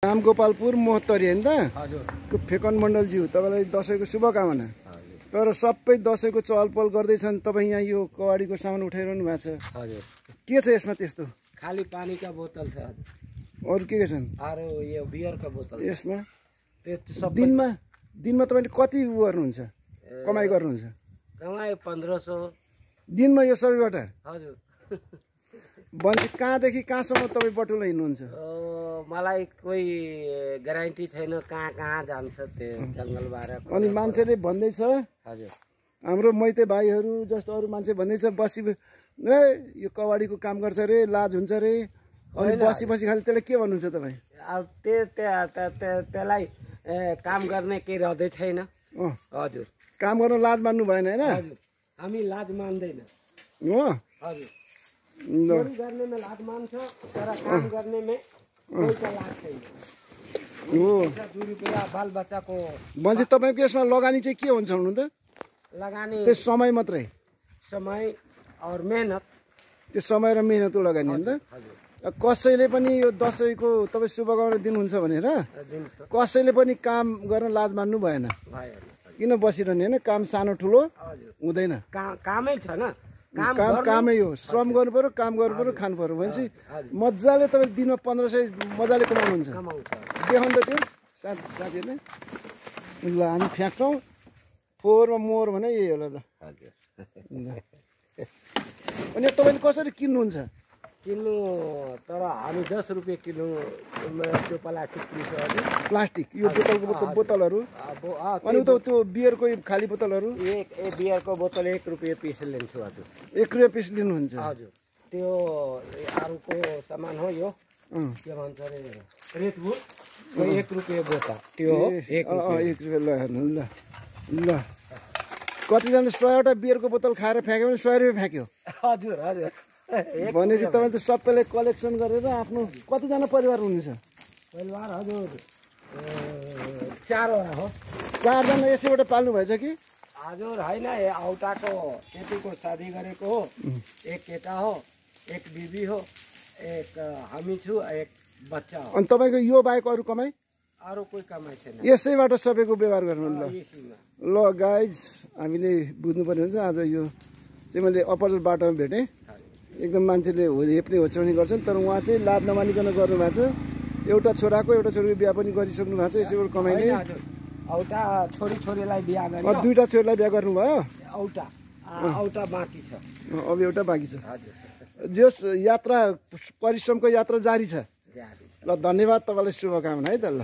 रामगोपालपुर मोहतरी हैन त हजुर फेकन मण्डलज्यू तपाईलाई दशैंको शुभकामना। तर सबै दशैंको चहलपहल गर्दैछन्, तपाई यहाँ यो कवाडीको सामान उठाइरहनु भएको छ। हजुर के छ यसमा त्यस्तो? खाली पानी का बोतल छ, अरु के छन्? अरु यो बियर का बोतल यसमा त्यो सब दिनमा तपाईले कति उ गर्नुहुन्छ, कमाइ गर्नुहुन्छ? कमाइ 1500 दिनमा यो सबैबाट? हजुर। बन्दी कहाँदेखि कहाँसम्म तपाई बटुल हिँड्नुहुन्छ? मलाई कोही ग्यारेन्टी छैन कहाँ कहाँ जान्छ त्यो जंगलबाट। अनि मान्छेले भन्दैछ, हजुर, हाम्रो मैते भाइहरू जस्तो अरू मान्छे भन्दैछ बसी ए यो कवाडीको काम गर्छ रे, लाज हुन्छ रे, अनि बसी बसी खाली त्यसलाई के भन्नुहुन्छ तपाई? अब त्यसलाई काम गर्ने केही रहँदै छैन। हजुर, काम गर्न लाज मान्नु भएन हैन? हजुर, हामी लाज मान्दैन। हो हजुर, चोरी गर्नेमा लाज मान्छ तर काम गर्नेमा कोही त लाज छैन। हो 2 रुपैयाँ बाल बच्चाको भन्छ। तपाईको यसमा लगानी चाहिँ के हुन्छ हुनु त? लगानी त्यो समय मात्रै, समय और मेहनत। त्यो समय र मेहनतको लगानी हो नि त। कसैले पनि यो दशैंको तपाईँ शुभकामना दिनुहुन्छ भनेर कसैले पनि काम गर्न लाज मान्नु भएन। किन बसिरहने हैन? काम सानो ठुलो हुँदैन, कामै छ न। कामै हो, श्रम गर्नु पर्यो, काम गर्नु पर्यो, खानु पर्यो भनेपछि मजाले तपाईँ दिनमा 1500 मजाले कमाउनुहुन्छ। देखाउनु त त्यो साथीहरूले। ल हामी फ्याँक्छौँ, फोहोरमा मोहोर भने यही होला। ल अनि तपाईँले कसरी किन्नुहुन्छ? किन्नु तर हामी 10 रुपैयाँ किलो त्यो प्लास्टिक किन्छ। प्लास्टिक यो बोतलको बोतलहरू, अनि त्यो बियरको खाली बोतलहरू? एक बियरको बोतल 1 रुपैयाँ पिस लिन्छु। हजुर, 1 रुपैयाँ पिस लिनुहुन्छ? हजुर। त्यो अरूको सामान हो, यो के भन्छ अरे रेडबुल, 1 रुपैयाँ बोतल त्यो हो। 1 रुपैयाँ। ल हेर्नु ल ल कतिजना 100वटा बियरको बोतल खाएर फ्याँक्यो भने 100 रुपैयाँ फ्याँक्यो। हजुर हजुर। भनेपछि तपाईँ त सबैले कलेक्सन गरेर आफ्नो कतिजना परिवार हुनुहुन्छ? परिवार हजुर 4वटा हो। 4 जना यसैबाट पाल्नु भएछ कि? हजुर होइन, औटाको केटीको शादी गरेको हो, एक केटा हो, एक बिबी हो, एक हामी छु, एक बच्चा हो। अनि तपाईँको यो बाहेक अरू कमाइ? अरू कोही कमाइ छैन, यसैबाट सबैको व्यवहार गर्नु। ल यसैमा। ल गाइज, हामीले बुझ्नुपर्ने हुन्छ। आज यो चाहिँ मैले अपर्चर बाटोमा भेटेँ, एकदम मान्छेले हेप्ने होच्याउने गर्छन्, तर उहाँ चाहिँ लाज नमानिकन गर्नुभएको छ। एउटा छोराको एउटा छोरीको बिहा पनि गरिसक्नु भएको छ यसैबाट कमाइने। औटा छोरीलाई बिहा गर्नु, 2टा छोरीलाई बिहा गर्नुभयो, औटा बाँकी छ, अब एउटा बाँकी छ। जस यात्रा परिश्रमको यात्रा जारी छ। ल धन्यवाद, तपाईँलाई शुभकामना है त। ल।